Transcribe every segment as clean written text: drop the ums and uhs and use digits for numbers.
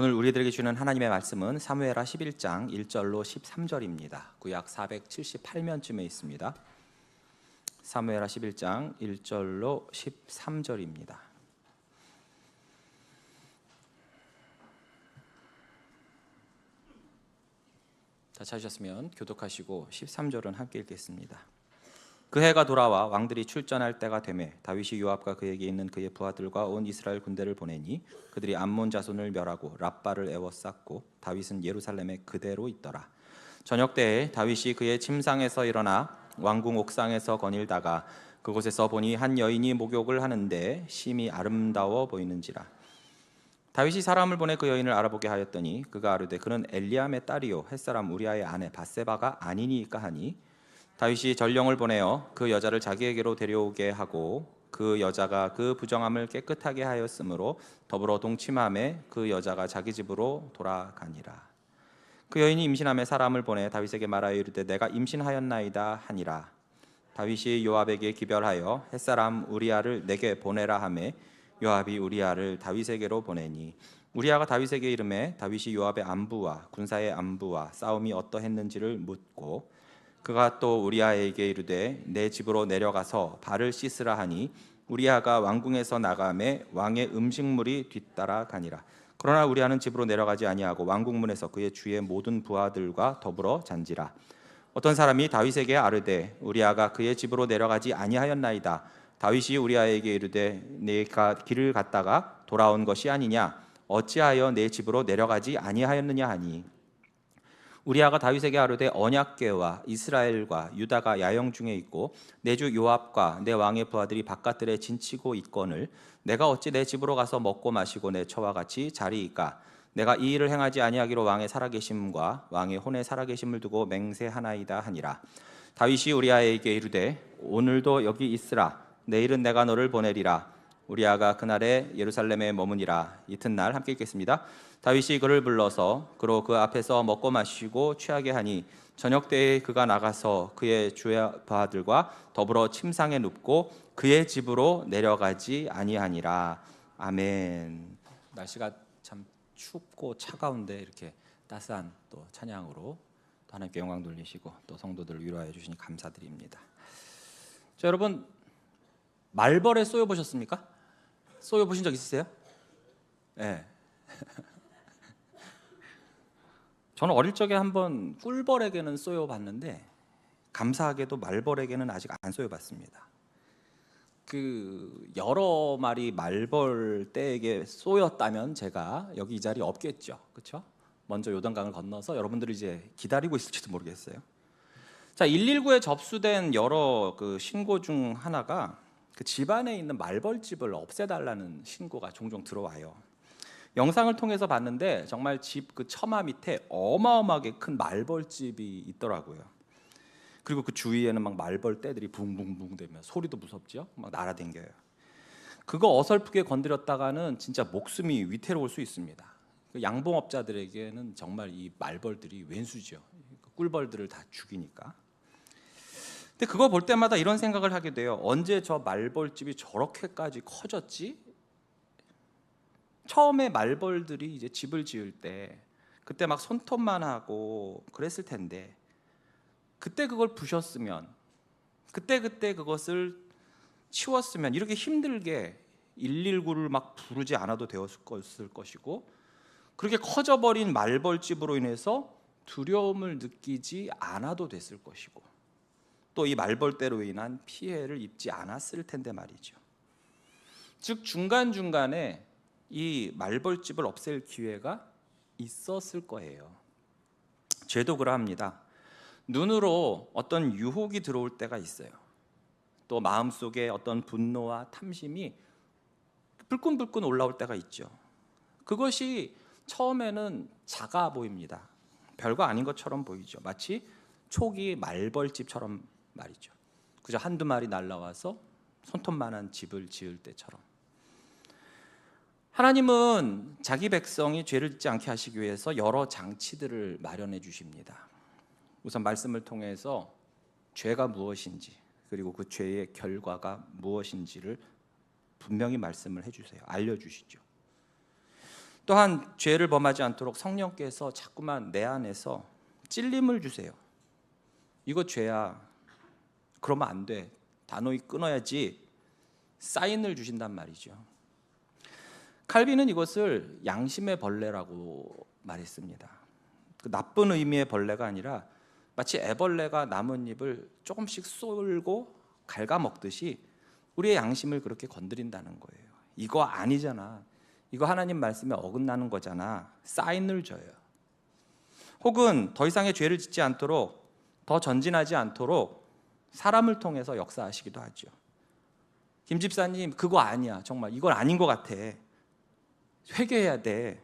오늘 우리들에게 주는 하나님의 말씀은 사무엘하 11장 1절로 13절입니다. 구약 478면쯤에 있습니다. 사무엘하 11장 1절로 13절입니다. 다 찾으셨으면 교독하시고 13절은 함께 읽겠습니다. 그 해가 돌아와 왕들이 출전할 때가 되매 다윗이 요압과 그에게 있는 그의 부하들과 온 이스라엘 군대를 보내니 그들이 암몬 자손을 멸하고 랍바를 에워쌌고 다윗은 예루살렘에 그대로 있더라. 저녁 때에 다윗이 그의 침상에서 일어나 왕궁 옥상에서 거닐다가 그곳에서 보니 한 여인이 목욕을 하는데 심히 아름다워 보이는지라. 다윗이 사람을 보내 그 여인을 알아보게 하였더니 그가 아르되 그는 엘리암의 딸이요 햇사람 우리아의 아내 밧세바가 아니니까 하니 다윗이 전령을 보내어 그 여자를 자기에게로 데려오게 하고 그 여자가 그 부정함을 깨끗하게 하였으므로 더불어 동침함에 그 여자가 자기 집으로 돌아가니라. 그 여인이 임신함에 사람을 보내 다윗에게 말하여 이르되 내가 임신하였나이다 하니라. 다윗이 요압에게 기별하여 햇사람 우리아를 내게 보내라 하매 요압이 우리아를 다윗에게로 보내니 우리아가 다윗에게 이르매 다윗이 요압의 안부와 군사의 안부와 싸움이 어떠했는지를 묻고 그가 또 우리아에게 이르되 내 집으로 내려가서 발을 씻으라 하니 우리아가 왕궁에서 나가매 왕의 음식물이 뒤따라 가니라. 그러나 우리아는 집으로 내려가지 아니하고 왕궁문에서 그의 주의 모든 부하들과 더불어 잔지라. 어떤 사람이 다윗에게 아르되 우리아가 그의 집으로 내려가지 아니하였나이다. 다윗이 우리아에게 이르되 내가 길을 갔다가 돌아온 것이 아니냐 어찌하여 내 집으로 내려가지 아니하였느냐 하니 우리아가 다윗에게 아르되 언약궤와 이스라엘과 유다가 야영 중에 있고 내 주 요압과 내 왕의 부하들이 바깥들에 진치고 있거늘 내가 어찌 내 집으로 가서 먹고 마시고 내 처와 같이 자리이까. 내가 이 일을 행하지 아니하기로 왕의 살아계심과 왕의 혼의 살아계심을 두고 맹세하나이다 하니라. 다윗이 우리아에게 이르되 오늘도 여기 있으라. 내일은 내가 너를 보내리라. 우리아가 그날에 예루살렘에 머무니라. 이튿날 함께 읽겠습니다. 다윗이 그를 불러서 그로 그 앞에서 먹고 마시고 취하게 하니 저녁 때에 그가 나가서 그의 주의 부하들과 더불어 침상에 눕고 그의 집으로 내려가지 아니하니라. 아멘. 날씨가 참 춥고 차가운데 이렇게 따스한 또 찬양으로 또 하나님께 영광 돌리시고 또 성도들을 위로하여 주시니 감사드립니다. 자, 여러분 말벌에 쏘여 보셨습니까? 쏘여 보신 적 있으세요? 네. 저는 어릴 적에 한번 꿀벌에게는 쏘여 봤는데 감사하게도 말벌에게는 아직 안 쏘여 봤습니다. 그 여러 마리 말벌 떼에게 쏘였다면 제가 여기 이 자리에 없겠죠. 그렇죠? 먼저 요단강을 건너서 여러분들이 이제 기다리고 있을지도 모르겠어요. 자, 119에 접수된 여러 그 신고 중 하나가 그 집안에 있는 말벌집을 없애달라는 신고가 종종 들어와요. 영상을 통해서 봤는데 정말 집 그 처마 밑에 어마어마하게 큰 말벌집이 있더라고요. 그리고 그 주위에는 막 말벌 떼들이 붕붕붕 대며 소리도 무섭죠. 막 날아댕겨요. 그거 어설프게 건드렸다가는 진짜 목숨이 위태로울 수 있습니다. 양봉업자들에게는 정말 이 말벌들이 왼수죠. 꿀벌들을 다 죽이니까. 근데 그거 볼 때마다 이런 생각을 하게 돼요. 언제 저 말벌집이 저렇게까지 커졌지? 처음에 말벌들이 이제 집을 지을 때 그때 막 손톱만 하고 그랬을 텐데 그때 그걸 부셨으면 그때 그것을 치웠으면 이렇게 힘들게 119를 막 부르지 않아도 되었을 것이고 그렇게 커져버린 말벌집으로 인해서 두려움을 느끼지 않아도 됐을 것이고 또 이 말벌떼로 인한 피해를 입지 않았을 텐데 말이죠. 즉 중간중간에 이 말벌집을 없앨 기회가 있었을 거예요. 죄도 그러합니다. 눈으로 어떤 유혹이 들어올 때가 있어요. 또 마음속에 어떤 분노와 탐심이 불끈불끈 올라올 때가 있죠. 그것이 처음에는 작아 보입니다. 별거 아닌 것처럼 보이죠. 마치 초기 말벌집처럼 말이죠. 그저 한두 마리 날라와서 손톱만한 집을 지을 때처럼. 하나님은 자기 백성이 죄를 짓지 않게 하시기 위해서 여러 장치들을 마련해 주십니다. 우선 말씀을 통해서 죄가 무엇인지 그리고 그 죄의 결과가 무엇인지를 분명히 말씀을 해주세요. 알려주시죠. 또한 죄를 범하지 않도록 성령께서 자꾸만 내 안에서 찔림을 주세요. 이거 죄야. 그러면 안 돼. 단호히 끊어야지. 사인을 주신단 말이죠. 칼빈은 이것을 양심의 벌레라고 말했습니다. 그 나쁜 의미의 벌레가 아니라 마치 애벌레가 나뭇잎을 조금씩 쏠고 갉아먹듯이 우리의 양심을 그렇게 건드린다는 거예요. 이거 아니잖아. 이거 하나님 말씀에 어긋나는 거잖아. 사인을 줘요. 혹은 더 이상의 죄를 짓지 않도록, 더 전진하지 않도록 사람을 통해서 역사하시기도 하죠. 김 집사님, 그거 아니야. 정말 이건 아닌 것 같아. 회개해야 돼.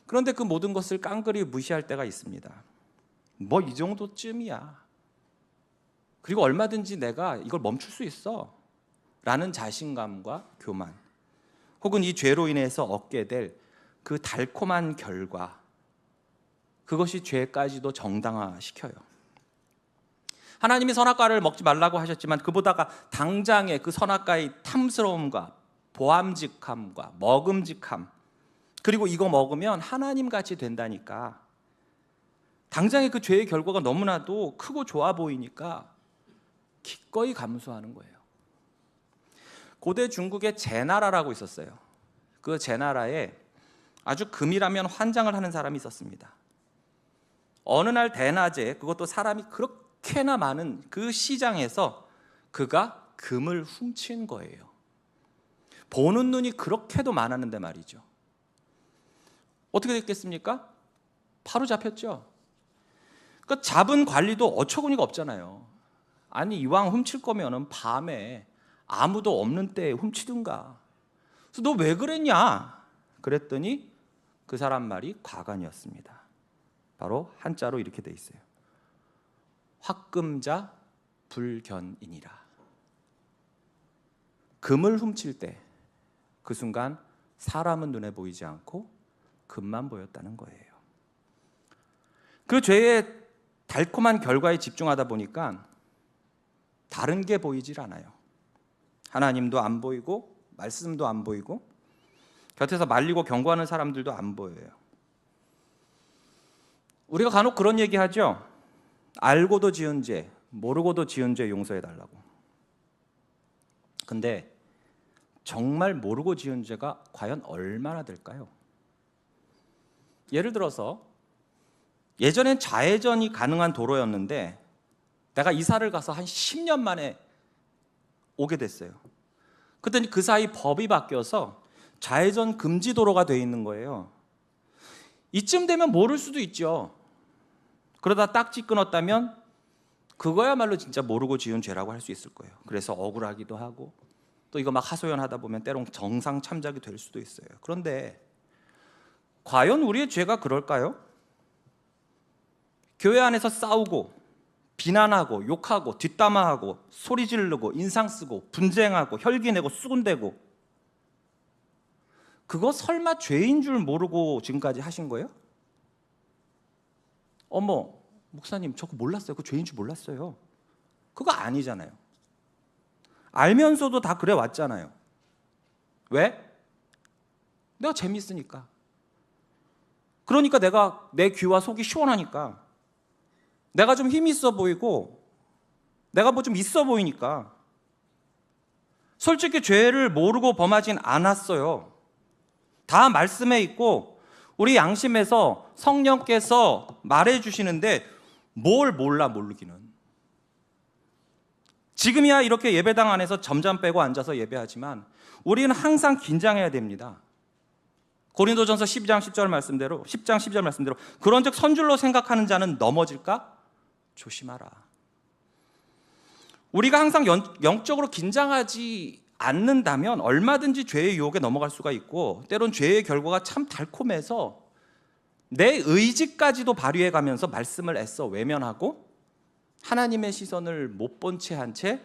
그런데 그 모든 것을 깡그리 무시할 때가 있습니다. 뭐 이 정도쯤이야. 그리고 얼마든지 내가 이걸 멈출 수 있어. 라는 자신감과 교만, 혹은 이 죄로 인해서 얻게 될 그 달콤한 결과, 그것이 죄까지도 정당화시켜요. 하나님이 선악과를 먹지 말라고 하셨지만 그보다가 당장의 그 선악과의 탐스러움과 보암직함과 먹음직함, 그리고 이거 먹으면 하나님같이 된다니까, 당장의 그 죄의 결과가 너무나도 크고 좋아 보이니까 기꺼이 감수하는 거예요. 고대 중국에 제나라라고 있었어요. 그 제나라에 아주 금이라면 환장을 하는 사람이 있었습니다. 어느 날 대낮에, 그것도 사람이 그렇게나 많은 그 시장에서 그가 금을 훔친 거예요. 보는 눈이 그렇게도 많았는데 말이죠. 어떻게 됐겠습니까? 바로 잡혔죠. 그 잡은 관리도 어처구니가 없잖아요. 아니, 이왕 훔칠 거면은 밤에 아무도 없는 때에 훔치든가. 그래서 너 왜 그랬냐? 그랬더니 그 사람 말이 과간이었습니다. 바로 한자로 이렇게 돼 있어요. 확금자 불견이니라. 금을 훔칠 때 그 순간 사람은 눈에 보이지 않고 금만 보였다는 거예요. 그 죄의 달콤한 결과에 집중하다 보니까 다른 게 보이질 않아요. 하나님도 안 보이고 말씀도 안 보이고 곁에서 말리고 경고하는 사람들도 안 보여요. 우리가 간혹 그런 얘기 하죠. 알고도 지은 죄, 모르고도 지은 죄 용서해달라고. 근데 정말 모르고 지은 죄가 과연 얼마나 될까요? 예를 들어서 예전엔 좌회전이 가능한 도로였는데 내가 이사를 가서 한 10년 만에 오게 됐어요. 그랬더니 그 사이 법이 바뀌어서 좌회전 금지 도로가 돼 있는 거예요. 이쯤 되면 모를 수도 있죠. 그러다 딱지 끊었다면 그거야말로 진짜 모르고 지은 죄라고 할 수 있을 거예요. 그래서 억울하기도 하고 또 이거 막 하소연하다 보면 때론 정상 참작이 될 수도 있어요. 그런데 과연 우리의 죄가 그럴까요? 교회 안에서 싸우고 비난하고 욕하고 뒷담화하고 소리 지르고 인상 쓰고 분쟁하고 혈기내고 수군대고, 그거 설마 죄인 줄 모르고 지금까지 하신 거예요? 어머, 목사님 저 그거 몰랐어요. 그거 죄인 줄 몰랐어요. 그거 아니잖아요. 알면서도 다 그래 왔잖아요. 왜? 내가 재밌으니까. 그러니까 내가 내 귀와 속이 시원하니까, 내가 좀 힘이 있어 보이고 내가 뭐 좀 있어 보이니까. 솔직히 죄를 모르고 범하진 않았어요. 다 말씀에 있고 우리 양심에서 성령께서 말해주시는데 뭘 몰라 모르기는. 지금이야 이렇게 예배당 안에서 점잠 빼고 앉아서 예배하지만 우리는 항상 긴장해야 됩니다. 고린도전서 10장 10절 말씀대로, 10장 12절 말씀대로 그런즉 선줄로 생각하는 자는 넘어질까? 조심하라. 우리가 항상 영적으로 긴장하지 않는다면 얼마든지 죄의 유혹에 넘어갈 수가 있고, 때론 죄의 결과가 참 달콤해서 내 의지까지도 발휘해 가면서 말씀을 애써 외면하고 하나님의 시선을 못 본 채 한 채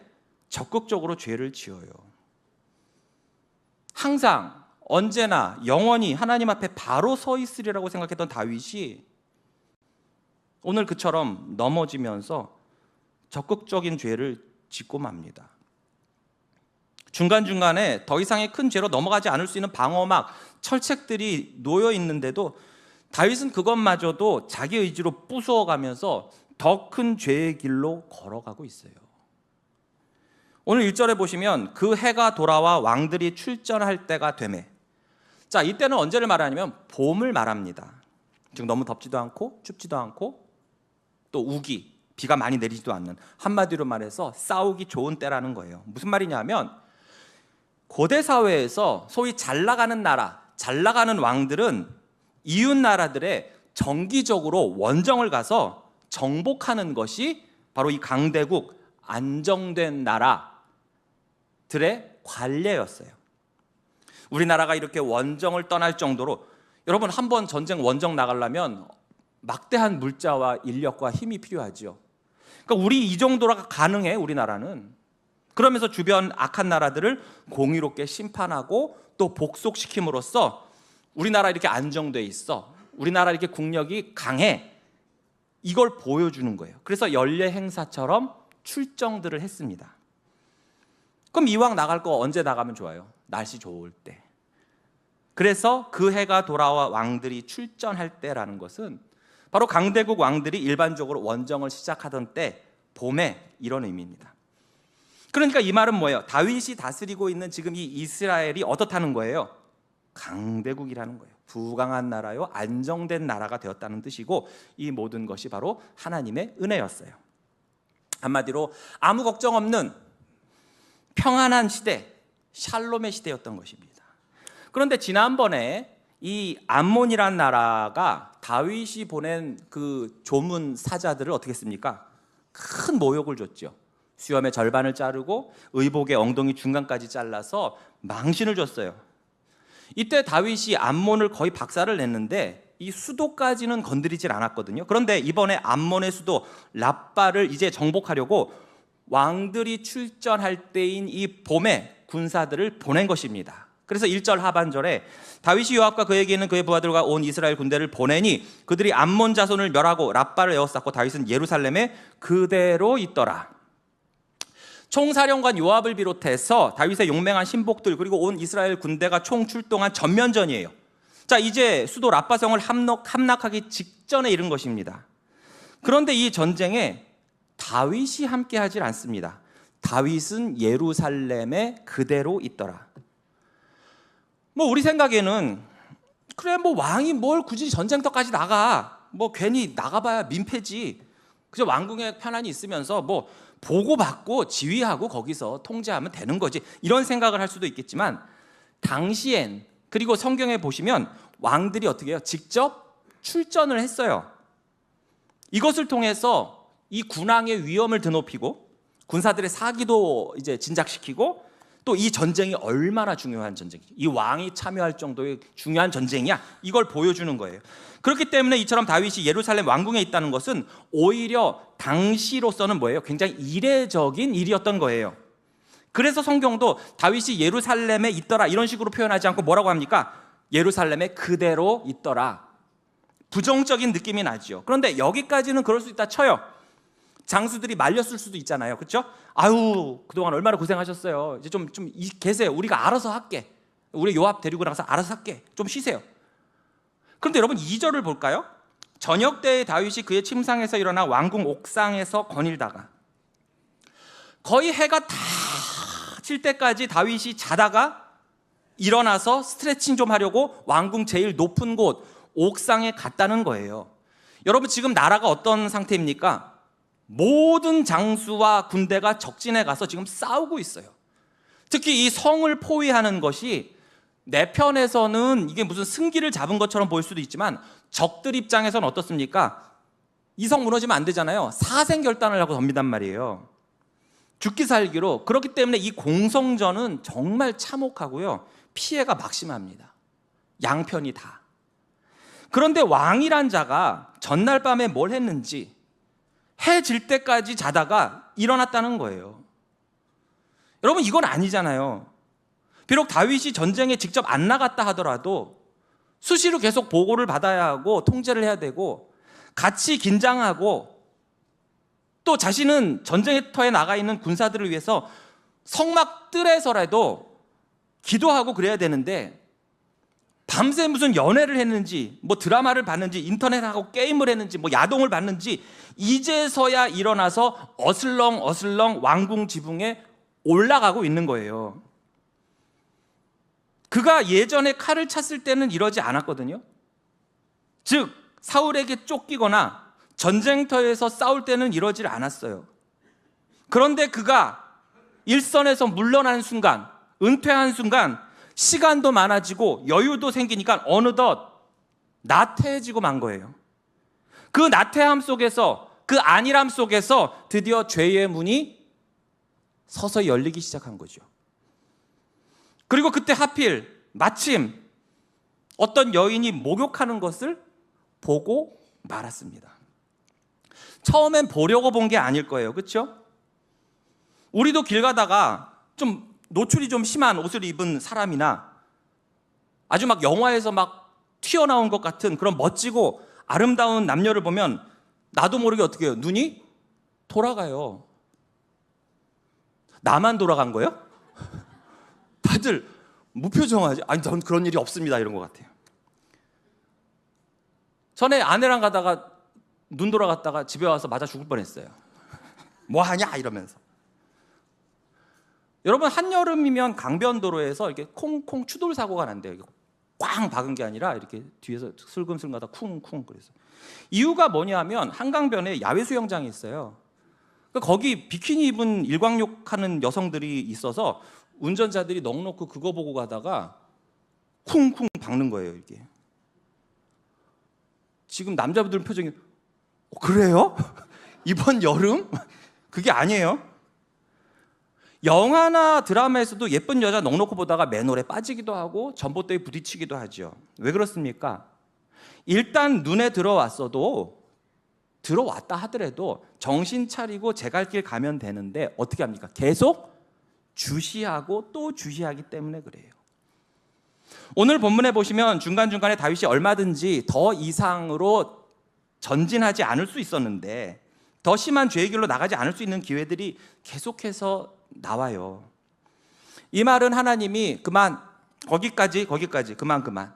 적극적으로 죄를 지어요. 항상 언제나 영원히 하나님 앞에 바로 서 있으리라고 생각했던 다윗이 오늘 그처럼 넘어지면서 적극적인 죄를 짓고 맙니다. 중간중간에 더 이상의 큰 죄로 넘어가지 않을 수 있는 방어막, 철책들이 놓여 있는데도 다윗은 그것마저도 자기 의지로 부수어가면서 더 큰 죄의 길로 걸어가고 있어요. 오늘 1절에 보시면 그 해가 돌아와 왕들이 출전할 때가 되매. 자, 이때는 언제를 말하냐면 봄을 말합니다. 지금 너무 덥지도 않고 춥지도 않고 또 우기, 비가 많이 내리지도 않는, 한마디로 말해서 싸우기 좋은 때라는 거예요. 무슨 말이냐면 고대 사회에서 소위 잘 나가는 나라, 잘 나가는 왕들은 이웃 나라들의 정기적으로 원정을 가서 정복하는 것이 바로 이 강대국, 안정된 나라들의 관례였어요. 우리나라가 이렇게 원정을 떠날 정도로, 여러분 한번 전쟁 원정 나가려면 막대한 물자와 인력과 힘이 필요하죠. 그러니까 우리 이 정도가 가능해, 우리나라는. 그러면서 주변 악한 나라들을 공의롭게 심판하고 또 복속시킴으로써 우리나라 이렇게 안정돼 있어, 우리나라 이렇게 국력이 강해, 이걸 보여주는 거예요. 그래서 연례 행사처럼 출정들을 했습니다. 그럼 이왕 나갈 거 언제 나가면 좋아요? 날씨 좋을 때. 그래서 그 해가 돌아와 왕들이 출전할 때라는 것은 바로 강대국 왕들이 일반적으로 원정을 시작하던 때, 봄에, 이런 의미입니다. 그러니까 이 말은 뭐예요? 다윗이 다스리고 있는 지금 이 이스라엘이 어떻다는 거예요? 강대국이라는 거예요. 부강한 나라요, 안정된 나라가 되었다는 뜻이고, 이 모든 것이 바로 하나님의 은혜였어요. 한마디로 아무 걱정 없는 평안한 시대, 샬롬의 시대였던 것입니다. 그런데 지난번에 이 암몬이란 나라가 다윗이 보낸 그 조문 사자들을 어떻게 했습니까? 큰 모욕을 줬죠. 수염의 절반을 자르고 의복의 엉덩이 중간까지 잘라서 망신을 줬어요. 이때 다윗이 암몬을 거의 박살을 냈는데 이 수도까지는 건드리질 않았거든요. 그런데 이번에 암몬의 수도 랍바를 이제 정복하려고 왕들이 출전할 때인 이 봄에 군사들을 보낸 것입니다. 그래서 1절 하반절에 다윗이 요압과 그에게 있는 그의 부하들과 온 이스라엘 군대를 보내니 그들이 암몬 자손을 멸하고 랍바를 에워쌌고 다윗은 예루살렘에 그대로 있더라. 총사령관 요압을 비롯해서 다윗의 용맹한 신복들, 그리고 온 이스라엘 군대가 총 출동한 전면전이에요. 자, 이제 수도 랍바성을 함락하기 직전에 이른 것입니다. 그런데 이 전쟁에 다윗이 함께하지 않습니다. 다윗은 예루살렘에 그대로 있더라. 우리 생각에는 그래, 왕이 뭘 굳이 전쟁터까지 나가, 괜히 나가봐야 민폐지, 그저 왕궁에 편안히 있으면서 보고받고 지휘하고 거기서 통제하면 되는 거지, 이런 생각을 할 수도 있겠지만, 당시엔, 그리고 성경에 보시면 왕들이 어떻게 해요? 직접 출전을 했어요. 이것을 통해서 이 군왕의 위험을 드높이고 군사들의 사기도 이제 진작시키고, 또 이 전쟁이 얼마나 중요한 전쟁이지, 이 왕이 참여할 정도의 중요한 전쟁이야, 이걸 보여주는 거예요. 그렇기 때문에 이처럼 다윗이 예루살렘 왕궁에 있다는 것은 오히려 당시로서는 뭐예요? 굉장히 이례적인 일이었던 거예요. 그래서 성경도 다윗이 예루살렘에 있더라 이런 식으로 표현하지 않고 뭐라고 합니까? 예루살렘에 그대로 있더라. 부정적인 느낌이 나죠. 그런데 여기까지는 그럴 수 있다 쳐요. 장수들이 말렸을 수도 있잖아요, 그렇죠? 아유, 그동안 얼마나 고생하셨어요. 이제 좀 계세요. 우리가 알아서 할게. 우리 요압 데리고 나가서 알아서 할게. 좀 쉬세요. 그런데 여러분 2절을 볼까요? 저녁 때에 다윗이 그의 침상에서 일어나 왕궁 옥상에서 거닐다가, 거의 해가 다 칠 때까지 다윗이 자다가 일어나서 스트레칭 좀 하려고 왕궁 제일 높은 곳 옥상에 갔다는 거예요. 여러분 지금 나라가 어떤 상태입니까? 모든 장수와 군대가 적진에 가서 지금 싸우고 있어요. 특히 이 성을 포위하는 것이 내 편에서는 이게 무슨 승기를 잡은 것처럼 보일 수도 있지만, 적들 입장에서는 어떻습니까? 이 성 무너지면 안 되잖아요. 사생결단을 하고 덤비단 말이에요. 죽기 살기로. 그렇기 때문에 이 공성전은 정말 참혹하고요, 피해가 막심합니다. 양편이 다. 그런데 왕이란 자가 전날 밤에 뭘 했는지 해 질 때까지 자다가 일어났다는 거예요. 여러분 이건 아니잖아요. 비록 다윗이 전쟁에 직접 안 나갔다 하더라도 수시로 계속 보고를 받아야 하고 통제를 해야 되고 같이 긴장하고, 또 자신은 전쟁터에 나가 있는 군사들을 위해서 성막 뜰에서라도 기도하고 그래야 되는데 밤새 무슨 연애를 했는지 뭐 드라마를 봤는지 인터넷하고 게임을 했는지 뭐 야동을 봤는지 이제서야 일어나서 어슬렁 왕궁 지붕에 올라가고 있는 거예요. 그가 예전에 칼을 찼을 때는 이러지 않았거든요. 즉 사울에게 쫓기거나 전쟁터에서 싸울 때는 이러질 않았어요. 그런데 그가 일선에서 물러나는 순간, 은퇴한 순간 시간도 많아지고 여유도 생기니까 어느덧 나태해지고 만 거예요. 그 나태함 속에서, 그 안일함 속에서 드디어 죄의 문이 서서히 열리기 시작한 거죠. 그리고 그때 하필 마침 어떤 여인이 목욕하는 것을 보고 말았습니다. 처음엔 보려고 본 게 아닐 거예요. 그렇죠? 우리도 길 가다가 좀 노출이 좀 심한 옷을 입은 사람이나 아주 막 영화에서 막 튀어나온 것 같은 그런 멋지고 아름다운 남녀를 보면 나도 모르게 어떻게 해요? 눈이 돌아가요. 나만 돌아간 거예요? 다들 무표정하지? 아니, 전 그런 일이 없습니다. 이런 것 같아요. 전에 아내랑 가다가 눈 돌아갔다가 집에 와서 맞아 죽을 뻔했어요. 뭐 하냐? 이러면서. 여러분, 한여름이면 강변도로에서 이렇게 콩콩 추돌 사고가 난대요. 꽝 박은 게 아니라 이렇게 뒤에서 슬금슬금 가다 쿵쿵. 그래서 이유가 뭐냐면 한강변에 야외 수영장이 있어요. 그러니까 거기 비키니 입은 일광욕하는 여성들이 있어서 운전자들이 넋놓고 그거 보고 가다가 쿵쿵 박는 거예요. 이게 지금 남자분들 표정이 그래요? 이번 여름? 그게 아니에요. 영화나 드라마에서도 예쁜 여자 넋놓고 보다가 맨홀에 빠지기도 하고 전봇대에 부딪히기도 하죠. 왜 그렇습니까? 일단 눈에 들어왔다 하더라도 정신 차리고 제 갈 길 가면 되는데 어떻게 합니까? 계속 주시하고 또 주시하기 때문에 그래요. 오늘 본문에 보시면 중간중간에 다윗이 얼마든지 더 이상으로 전진하지 않을 수 있었는데 더 심한 죄의 길로 나가지 않을 수 있는 기회들이 계속해서 나와요. 이 말은 하나님이 그만, 거기까지 그만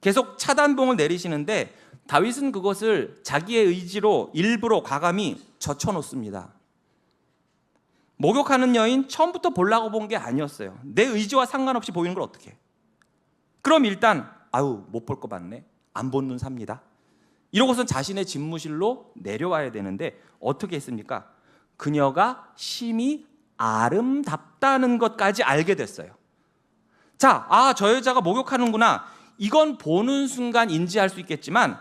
계속 차단봉을 내리시는데 다윗은 그것을 자기의 의지로 일부러 과감히 젖혀놓습니다. 목욕하는 여인 처음부터 보려고 본 게 아니었어요. 내 의지와 상관없이 보이는 걸 어떻게 해? 그럼 일단 못 볼 거 봤네, 안 본 눈 삽니다. 이러고선 자신의 집무실로 내려와야 되는데 어떻게 했습니까? 그녀가 심히 아름답다는 것까지 알게 됐어요. 자, 저 여자가 목욕하는구나, 이건 보는 순간 인지할 수 있겠지만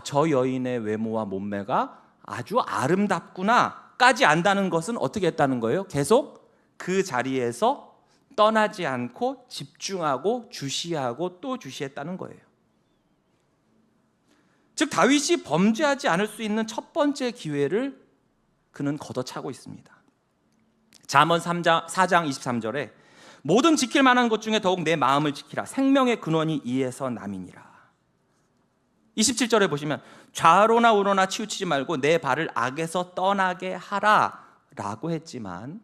저 여인의 외모와 몸매가 아주 아름답구나 까지 안다는 것은 어떻게 했다는 거예요? 계속 그 자리에서 떠나지 않고 집중하고 주시하고 또 주시했다는 거예요. 즉 다윗이 범죄하지 않을 수 있는 첫 번째 기회를 그는 걷어차고 있습니다. 잠언 4장 23절에 모든 지킬 만한 것 중에 더욱 내 마음을 지키라, 생명의 근원이 이에서 남이니라. 27절에 보시면 좌로나 우로나 치우치지 말고 내 발을 악에서 떠나게 하라 라고 했지만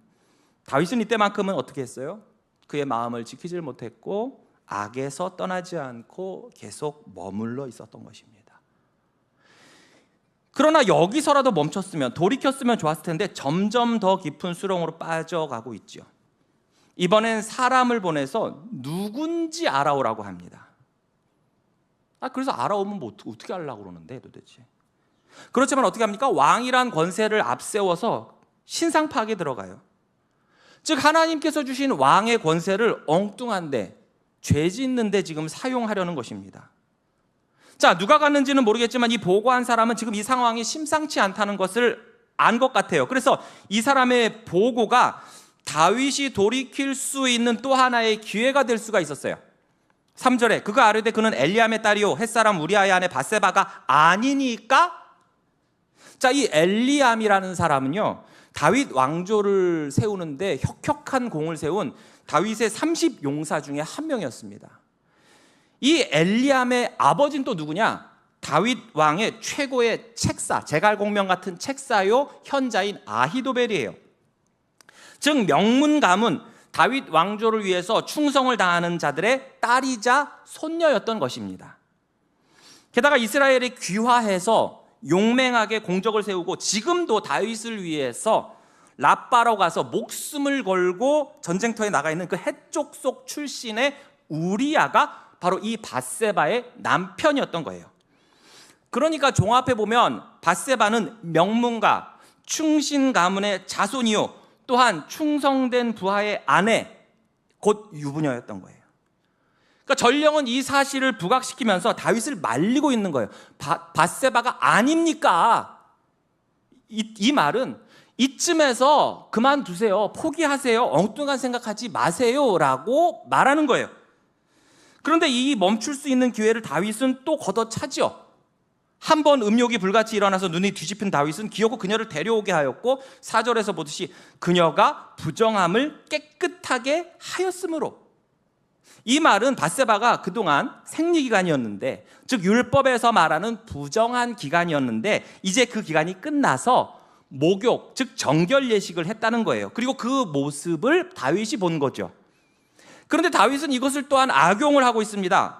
다윗은 이때만큼은 어떻게 했어요? 그의 마음을 지키질 못했고 악에서 떠나지 않고 계속 머물러 있었던 것입니다. 그러나 여기서라도 멈췄으면, 돌이켰으면 좋았을 텐데 점점 더 깊은 수렁으로 빠져가고 있죠. 이번엔 사람을 보내서 누군지 알아오라고 합니다. 그래서 알아오면 뭐 어떻게 하려고 그러는데 도대체. 그렇지만 어떻게 합니까? 왕이란 권세를 앞세워서 신상 파악에 들어가요. 즉 하나님께서 주신 왕의 권세를 엉뚱한데, 죄 짓는데 지금 사용하려는 것입니다. 자, 누가 갔는지는 모르겠지만 이 보고한 사람은 지금 이 상황이 심상치 않다는 것을 안 것 같아요. 그래서 이 사람의 보고가 다윗이 돌이킬 수 있는 또 하나의 기회가 될 수가 있었어요. 3절에 그가 아뢰되 그는 엘리암의 딸이요 햇사람 우리아의 아내 밧세바가 아니니까. 자, 이 엘리암이라는 사람은요, 다윗 왕조를 세우는데 혁혁한 공을 세운 다윗의 30용사 중에 한 명이었습니다. 이 엘리암의 아버지는 또 누구냐? 다윗 왕의 최고의 책사, 제갈공명 같은 책사요 현자인 아히도벨이에요. 즉 명문 가문, 다윗 왕조를 위해서 충성을 다하는 자들의 딸이자 손녀였던 것입니다. 게다가 이스라엘이 귀화해서 용맹하게 공적을 세우고 지금도 다윗을 위해서 라빠로 가서 목숨을 걸고 전쟁터에 나가 있는 그 해족 속 출신의 우리아가 바로 이 밧세바의 남편이었던 거예요. 그러니까 종합해 보면 밧세바는 명문가, 충신 가문의 자손이요, 또한 충성된 부하의 아내, 곧 유부녀였던 거예요. 그러니까 전령은 이 사실을 부각시키면서 다윗을 말리고 있는 거예요. 밧세바가 아닙니까? 이 말은 이쯤에서 그만두세요, 포기하세요, 엉뚱한 생각하지 마세요 라고 말하는 거예요. 그런데 이 멈출 수 있는 기회를 다윗은 또 걷어차죠. 한번 음욕이 불같이 일어나서 눈이 뒤집힌 다윗은 기어코 그녀를 데려오게 하였고 4절에서 보듯이 그녀가 부정함을 깨끗하게 하였으므로, 이 말은 밧세바가 그동안 생리기간이었는데, 즉 율법에서 말하는 부정한 기간이었는데 이제 그 기간이 끝나서 목욕, 즉 정결 예식을 했다는 거예요. 그리고 그 모습을 다윗이 본 거죠. 그런데 다윗은 이것을 또한 악용을 하고 있습니다.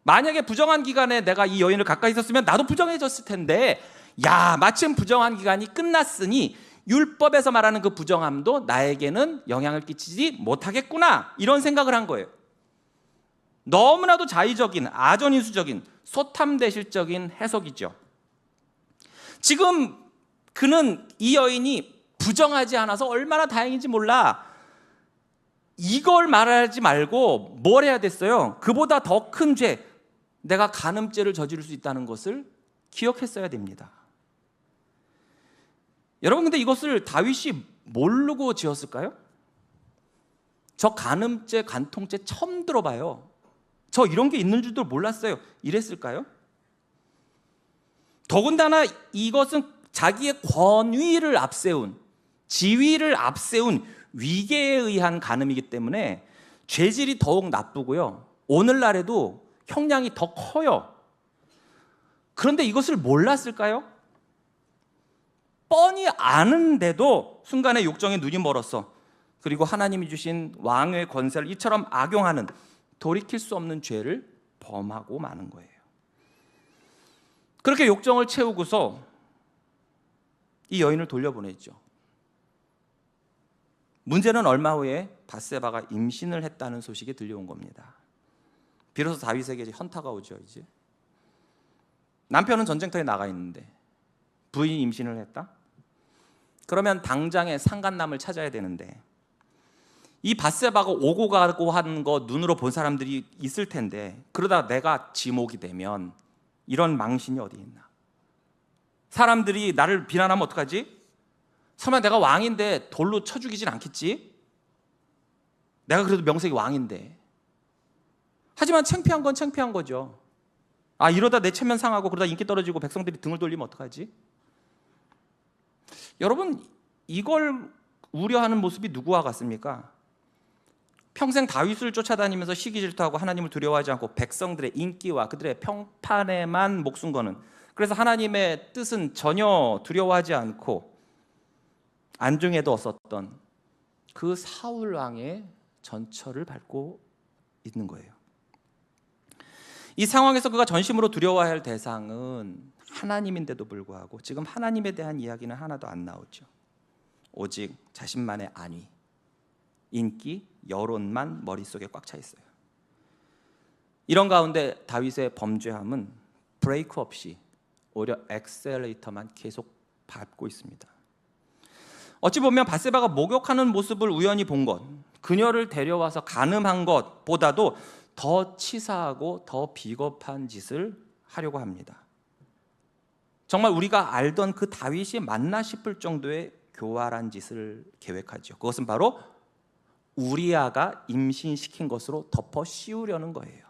만약에 부정한 기간에 내가 이 여인을 가까이 있었으면 나도 부정해졌을 텐데, 야, 마침 부정한 기간이 끝났으니 율법에서 말하는 그 부정함도 나에게는 영향을 끼치지 못하겠구나, 이런 생각을 한 거예요. 너무나도 자의적인, 아전인수적인, 소탐대실적인 해석이죠. 지금 그는 이 여인이 부정하지 않아서 얼마나 다행인지 몰라, 이걸 말하지 말고 뭘 해야 됐어요? 그보다 더 큰 죄, 내가 간음죄를 저지를 수 있다는 것을 기억했어야 됩니다. 여러분, 근데 이것을 다윗이 모르고 지었을까요? 저 간음죄, 간통죄 처음 들어봐요. 저 이런 게 있는 줄도 몰랐어요, 이랬을까요? 더군다나 이것은 자기의 권위를 앞세운, 지위를 앞세운 위계에 의한 간음이기 때문에 죄질이 더욱 나쁘고요, 오늘날에도 형량이 더 커요. 그런데 이것을 몰랐을까요? 뻔히 아는데도 순간에 욕정에 눈이 멀었어. 그리고 하나님이 주신 왕의 권세를 이처럼 악용하는, 돌이킬 수 없는 죄를 범하고 마는 거예요. 그렇게 욕정을 채우고서 이 여인을 돌려보냈죠. 문제는 얼마 후에 밧세바가 임신을 했다는 소식이 들려온 겁니다. 비로소 다윗에게 현타가 오죠. 이제 남편은 전쟁터에 나가 있는데 부인이 임신을 했다? 그러면 당장에 상간남을 찾아야 되는데, 이 밧세바가 오고 가고 하는 거 눈으로 본 사람들이 있을 텐데, 그러다 내가 지목이 되면 이런 망신이 어디 있나? 사람들이 나를 비난하면 어떡하지? 설마 내가 왕인데 돌로 쳐 죽이진 않겠지? 내가 그래도 명색이 왕인데. 하지만 창피한 건 창피한 거죠. 아, 이러다 내 체면 상하고 그러다 인기 떨어지고 백성들이 등을 돌리면 어떡하지? 여러분, 이걸 우려하는 모습이 누구와 같습니까? 평생 다윗을 쫓아다니면서 시기 질투하고 하나님을 두려워하지 않고 백성들의 인기와 그들의 평판에만 목숨 거는, 그래서 하나님의 뜻은 전혀 두려워하지 않고 안중에도 없었던 그 사울 왕의 전철을 밟고 있는 거예요. 이 상황에서 그가 전심으로 두려워해야 할 대상은 하나님인데도 불구하고 지금 하나님에 대한 이야기는 하나도 안 나오죠. 오직 자신만의 안위, 인기, 여론만 머릿속에 꽉 차 있어요. 이런 가운데 다윗의 범죄함은 브레이크 없이 오히려 엑셀레이터만 계속 밟고 있습니다. 어찌 보면 밧세바가 목욕하는 모습을 우연히 본 것, 그녀를 데려와서 간음한 것보다도 더 치사하고 더 비겁한 짓을 하려고 합니다. 정말 우리가 알던 그 다윗이 맞나 싶을 정도의 교활한 짓을 계획하죠. 그것은 바로 우리아가 임신시킨 것으로 덮어 씌우려는 거예요.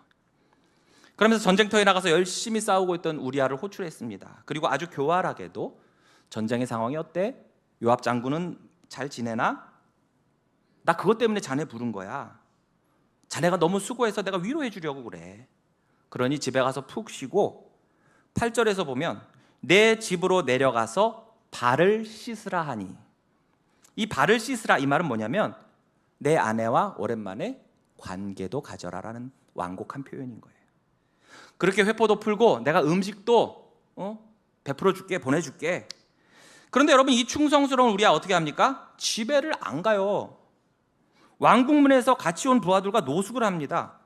그러면서 전쟁터에 나가서 열심히 싸우고 있던 우리아를 호출했습니다. 그리고 아주 교활하게도 전쟁의 상황이 어때? 요압 장군은 잘 지내나? 나 그것 때문에 자네 부른 거야. 자네가 너무 수고해서 내가 위로해 주려고 그래. 그러니 집에 가서 푹 쉬고, 8절에서 보면 내 집으로 내려가서 발을 씻으라 하니, 이 발을 씻으라 이 말은 뭐냐면 내 아내와 오랜만에 관계도 가져라라는 완곡한 표현인 거예요. 그렇게 회포도 풀고 내가 음식도 베풀어 줄게, 보내줄게. 그런데 여러분, 이 충성스러운 우리야 어떻게 합니까? 집에를 안 가요. 왕궁문에서 같이 온 부하들과 노숙을 합니다.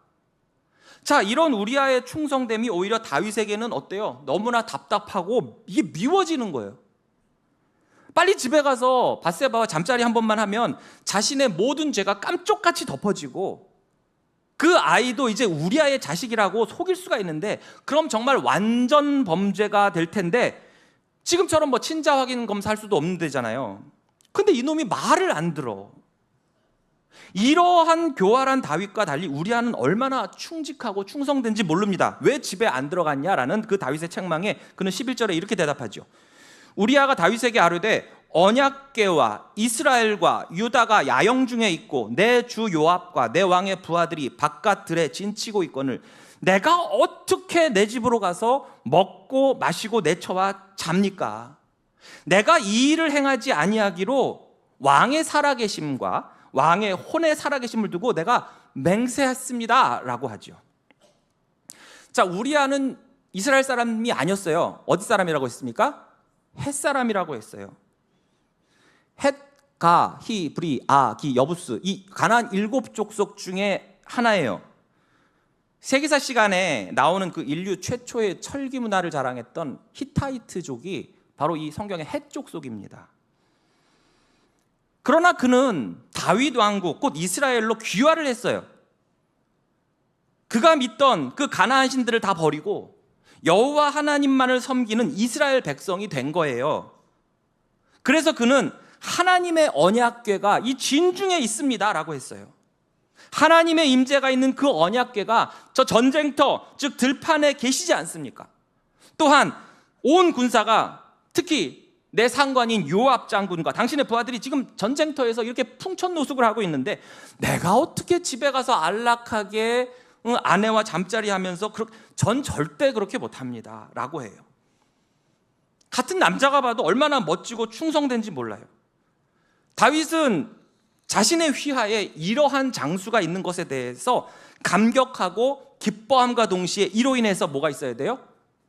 자, 이런 우리아의 충성됨이 오히려 다윗에게는 어때요? 너무나 답답하고 이게 미워지는 거예요. 빨리 집에 가서 밧세바와 잠자리 한 번만 하면 자신의 모든 죄가 깜쪽같이 덮어지고 그 아이도 이제 우리아의 자식이라고 속일 수가 있는데, 그럼 정말 완전 범죄가 될 텐데 지금처럼 뭐 친자 확인 검사할 수도 없는 데잖아요. 근데 이놈이 말을 안 들어. 이러한 교활한 다윗과 달리 우리아는 얼마나 충직하고 충성된지 모릅니다. 왜 집에 안 들어갔냐라는 그 다윗의 책망에 그는 11절에 이렇게 대답하죠. 우리아가 다윗에게 아뢰되 언약궤와 이스라엘과 유다가 야영 중에 있고 내 주 요압과 내 왕의 부하들이 바깥 들에 진치고 있거늘 내가 어떻게 내 집으로 가서 먹고 마시고 내 처와 잡니까? 내가 이 일을 행하지 아니하기로 왕의 살아계심과 왕의 혼의 살아계심을 두고 내가 맹세했습니다 라고 하죠. 자, 우리아는 이스라엘 사람이 아니었어요. 어디 사람이라고 했습니까? 헷 사람이라고 했어요. 헷, 가, 히, 브리, 아, 기, 여부스, 이 가나안 7족속 중에 하나예요. 세계사 시간에 나오는 그 인류 최초의 철기 문화를 자랑했던 히타이트족이 바로 이 성경의 헷 족속입니다. 그러나 그는 다윗 왕국 곧 이스라엘로 귀화를 했어요. 그가 믿던 그 가나안 신들을 다 버리고 여호와 하나님만을 섬기는 이스라엘 백성이 된 거예요. 그래서 그는 하나님의 언약궤가 이 진중에 있습니다 라고 했어요. 하나님의 임재가 있는 그 언약궤가 저 전쟁터 즉 들판에 계시지 않습니까? 또한 온 군사가 특히 내 상관인 요압 장군과 당신의 부하들이 지금 전쟁터에서 이렇게 풍천노숙을 하고 있는데 내가 어떻게 집에 가서 안락하게 아내와 잠자리 하면서 전 절대 그렇게 못합니다 라고 해요. 같은 남자가 봐도 얼마나 멋지고 충성된지 몰라요. 다윗은 자신의 휘하에 이러한 장수가 있는 것에 대해서 감격하고 기뻐함과 동시에 이로 인해서 뭐가 있어야 돼요?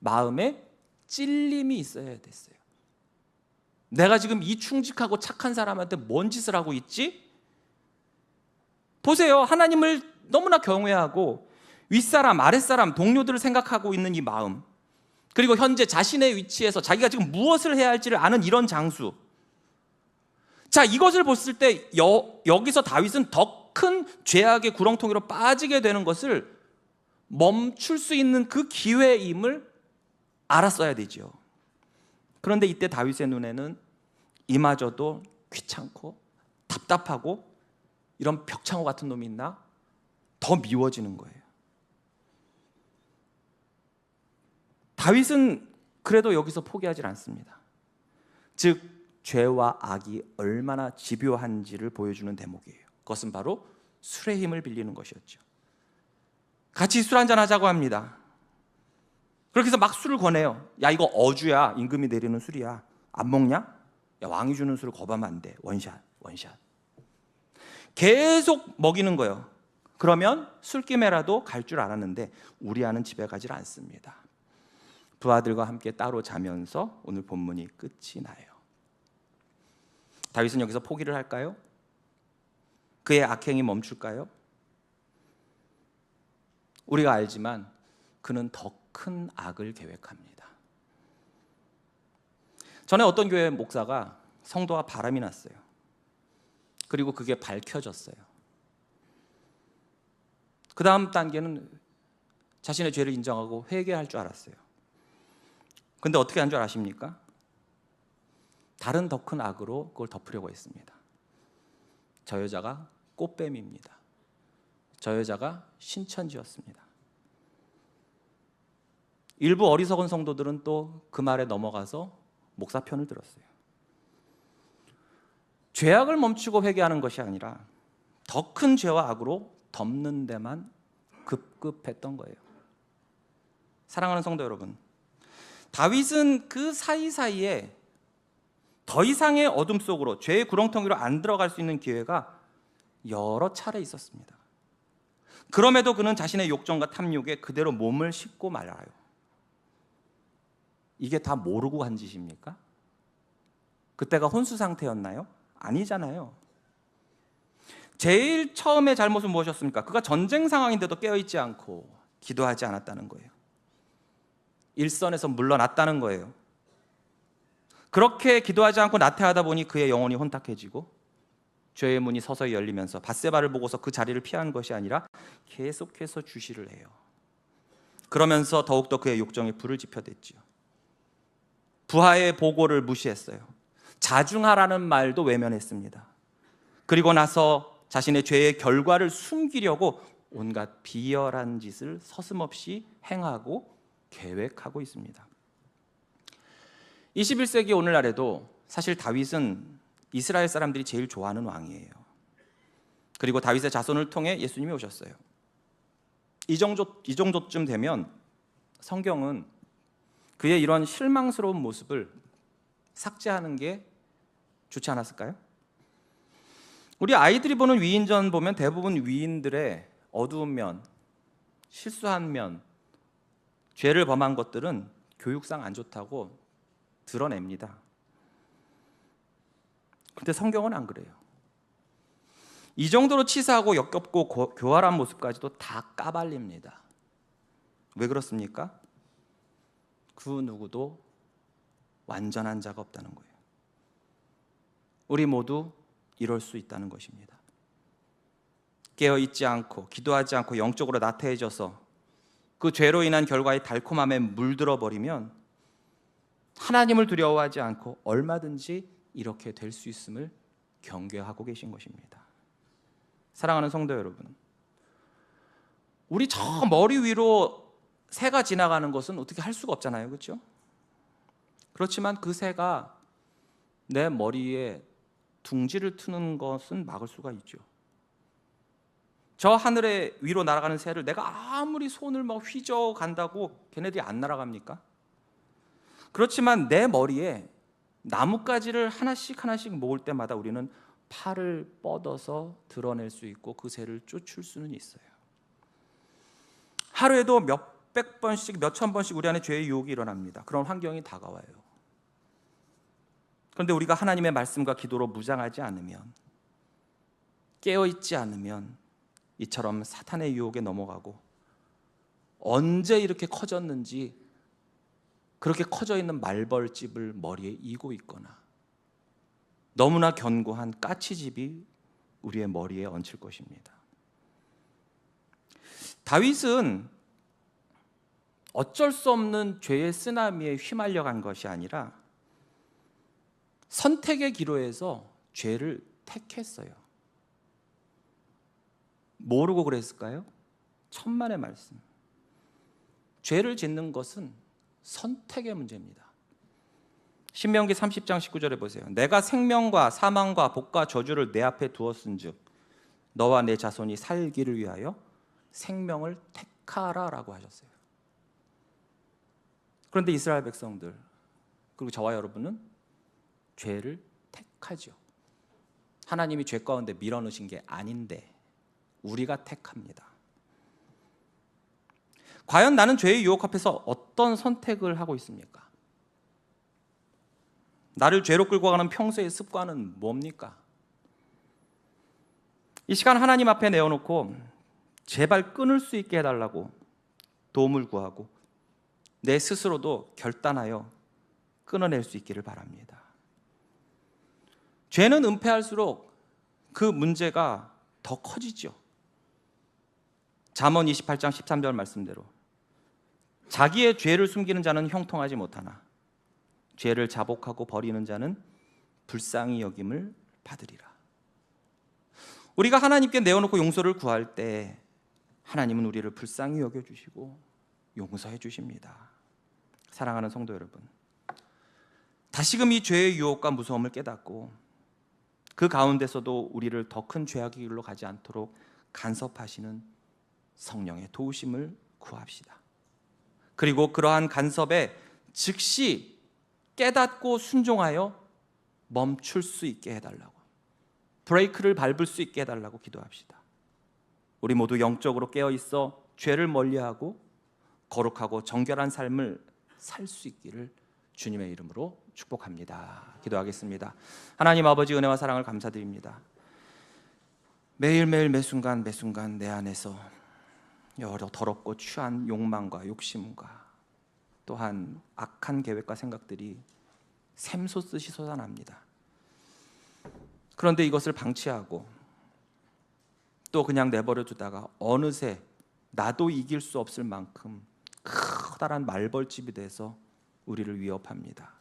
마음에 찔림이 있어야 됐어요. 내가 지금 이 충직하고 착한 사람한테 뭔 짓을 하고 있지? 보세요. 하나님을 너무나 경외하고 윗사람, 아랫사람, 동료들을 생각하고 있는 이 마음, 그리고 현재 자신의 위치에서 자기가 지금 무엇을 해야 할지를 아는 이런 장수. 자, 이것을 봤을 때 여기서 다윗은 더 큰 죄악의 구렁텅이로 빠지게 되는 것을 멈출 수 있는 그 기회임을 알았어야 되죠. 그런데 이때 다윗의 눈에는 이마저도 귀찮고 답답하고 이런 벽창호 같은 놈이 있나? 더 미워지는 거예요. 다윗은 그래도 여기서 포기하지 않습니다. 즉 죄와 악이 얼마나 집요한지를 보여주는 대목이에요. 그것은 바로 술의 힘을 빌리는 것이었죠. 같이 술 한잔 하자고 합니다. 그렇게 해서 막 술을 권해요. 야, 이거 어주야. 임금이 내리는 술이야. 안 먹냐? 야, 왕이 주는 술을 거부하면 안 돼. 원샷. 계속 먹이는 거예요. 그러면 술김에라도 갈 줄 알았는데 우리아는 집에 가질 않습니다. 부하들과 함께 따로 자면서 오늘 본문이 끝이 나요. 다윗은 여기서 포기를 할까요? 그의 악행이 멈출까요? 우리가 알지만 그는 더 큰 악을 계획합니다. 전에 어떤 교회 목사가 성도와 바람이 났어요. 그리고 그게 밝혀졌어요. 그 다음 단계는 자신의 죄를 인정하고 회개할 줄 알았어요. 근데 어떻게 한 줄 아십니까? 다른 더 큰 악으로 그걸 덮으려고 했습니다. 저 여자가 꽃뱀입니다. 저 여자가 신천지였습니다. 일부 어리석은 성도들은 또 그 말에 넘어가서 목사 편을 들었어요. 죄악을 멈추고 회개하는 것이 아니라 더 큰 죄와 악으로 덮는 데만 급급했던 거예요. 사랑하는 성도 여러분, 다윗은 그 사이사이에 더 이상의 어둠 속으로, 죄의 구렁텅이로 안 들어갈 수 있는 기회가 여러 차례 있었습니다. 그럼에도 그는 자신의 욕정과 탐욕에 그대로 몸을 싣고 말아요. 이게 다 모르고 한 짓입니까? 그때가 혼수 상태였나요? 아니잖아요. 제일 처음에 잘못은 무엇이었습니까? 그가 전쟁 상황인데도 깨어있지 않고 기도하지 않았다는 거예요. 일선에서 물러났다는 거예요. 그렇게 기도하지 않고 나태하다 보니 그의 영혼이 혼탁해지고 죄의 문이 서서히 열리면서 밧세바를 보고서 그 자리를 피한 것이 아니라 계속해서 주시를 해요. 그러면서 더욱더 그의 욕정에 불을 지펴댔지요. 부하의 보고를 무시했어요. 자중하라는 말도 외면했습니다. 그리고 나서 자신의 죄의 결과를 숨기려고 온갖 비열한 짓을 서슴없이 행하고 계획하고 있습니다. 21세기 오늘날에도 사실 다윗은 이스라엘 사람들이 제일 좋아하는 왕이에요. 그리고 다윗의 자손을 통해 예수님이 오셨어요. 이 정도쯤 되면 성경은 그의 이런 실망스러운 모습을 삭제하는 게 좋지 않았을까요? 우리 아이들이 보는 위인전 보면 대부분 위인들의 어두운 면, 실수한 면, 죄를 범한 것들은 교육상 안 좋다고 드러냅니다. 그런데 성경은 안 그래요. 이 정도로 치사하고 역겹고 교활한 모습까지도 다 까발립니다. 왜 그렇습니까? 그 누구도 완전한 자가 없다는 거예요. 우리 모두 이럴 수 있다는 것입니다. 깨어있지 않고 기도하지 않고 영적으로 나태해져서 그 죄로 인한 결과의 달콤함에 물들어 버리면 하나님을 두려워하지 않고 얼마든지 이렇게 될 수 있음을 경계하고 계신 것입니다. 사랑하는 성도 여러분, 우리 저 머리 위로 새가 지나가는 것은 어떻게 할 수가 없잖아요, 그렇죠? 그렇지만 그 새가 내 머리에 둥지를 트는 것은 막을 수가 있죠. 저 하늘에 위로 날아가는 새를 내가 아무리 손을 막 휘저어 간다고 걔네들이 안 날아갑니까? 그렇지만 내 머리에 나뭇가지를 하나씩 모을 때마다 우리는 팔을 뻗어서 드러낼 수 있고 그 새를 쫓을 수는 있어요. 하루에도 몇백 번씩, 몇천 번씩 우리 안에 죄의 유혹이 일어납니다. 그런 환경이 다가와요. 그런데 우리가 하나님의 말씀과 기도로 무장하지 않으면, 깨어있지 않으면 이처럼 사탄의 유혹에 넘어가고 언제 이렇게 커졌는지 그렇게 커져 있는 말벌집을 머리에 이고 있거나 너무나 견고한 까치집이 우리의 머리에 얹힐 것입니다. 다윗은 어쩔 수 없는 죄의 쓰나미에 휘말려 간 것이 아니라 선택의 기로에서 죄를 택했어요. 모르고 그랬을까요? 천만의 말씀. 죄를 짓는 것은 선택의 문제입니다. 신명기 30장 19절에 보세요. 내가 생명과 사망과 복과 저주를 내 앞에 두었은즉 너와 내 자손이 살기를 위하여 생명을 택하라라고 하셨어요. 그런데 이스라엘 백성들 그리고 저와 여러분은 죄를 택하죠. 하나님이 죄 가운데 밀어넣으신 게 아닌데 우리가 택합니다. 과연 나는 죄의 유혹 앞에서 어떤 선택을 하고 있습니까? 나를 죄로 끌고 가는 평소의 습관은 뭡니까? 이 시간 하나님 앞에 내어놓고 제발 끊을 수 있게 해달라고 도움을 구하고 내 스스로도 결단하여 끊어낼 수 있기를 바랍니다. 죄는 은폐할수록 그 문제가 더 커지죠. 잠언 28장 13절 말씀대로 자기의 죄를 숨기는 자는 형통하지 못하나 죄를 자복하고 버리는 자는 불쌍히 여김을 받으리라. 우리가 하나님께 내어놓고 용서를 구할 때 하나님은 우리를 불쌍히 여겨주시고 용서해 주십니다. 사랑하는 성도 여러분, 다시금 이 죄의 유혹과 무서움을 깨닫고 그 가운데서도 우리를 더 큰 죄악의 길로 가지 않도록 간섭하시는 성령의 도우심을 구합시다. 그리고 그러한 간섭에 즉시 깨닫고 순종하여 멈출 수 있게 해달라고, 브레이크를 밟을 수 있게 해달라고 기도합시다. 우리 모두 영적으로 깨어있어 죄를 멀리하고 거룩하고 정결한 삶을 살 수 있기를 주님의 이름으로 축복합니다. 기도하겠습니다. 하나님 아버지, 은혜와 사랑을 감사드립니다. 매일매일 매순간 매순간 내 안에서 여러 더럽고 추한 욕망과 욕심과 또한 악한 계획과 생각들이 샘솟듯이 솟아납니다. 그런데 이것을 방치하고 또 그냥 내버려 두다가 어느새 나도 이길 수 없을 만큼 커다란 말벌집이 돼서 우리를 위협합니다.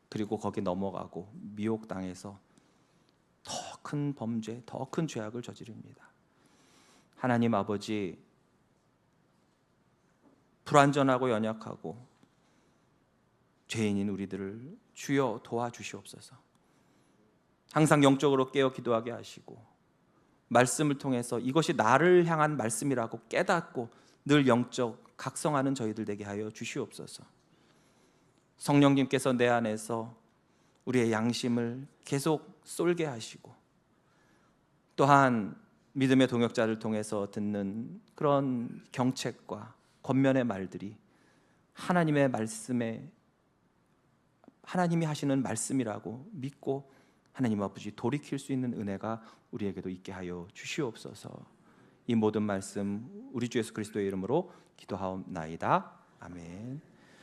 그리고 거기에 넘어가고 미혹당해서 더 큰 범죄, 더 큰 죄악을 저지릅니다. 하나님 아버지, 불완전하고 연약하고 죄인인 우리들을 주여 도와주시옵소서. 항상 영적으로 깨어 기도하게 하시고 말씀을 통해서 이것이 나를 향한 말씀이라고 깨닫고 늘 영적 각성하는 저희들 되게 하여 주시옵소서. 성령님께서 내 안에서 우리의 양심을 계속 쏠게 하시고 또한 믿음의 동역자를 통해서 듣는 그런 경책과 권면의 말들이 하나님의 말씀에 하나님이 하시는 말씀이라고 믿고 하나님 아버지 돌이킬 수 있는 은혜가 우리에게도 있게 하여 주시옵소서. 이 모든 말씀 우리 주 예수 그리스도의 이름으로 기도하옵나이다. 아멘.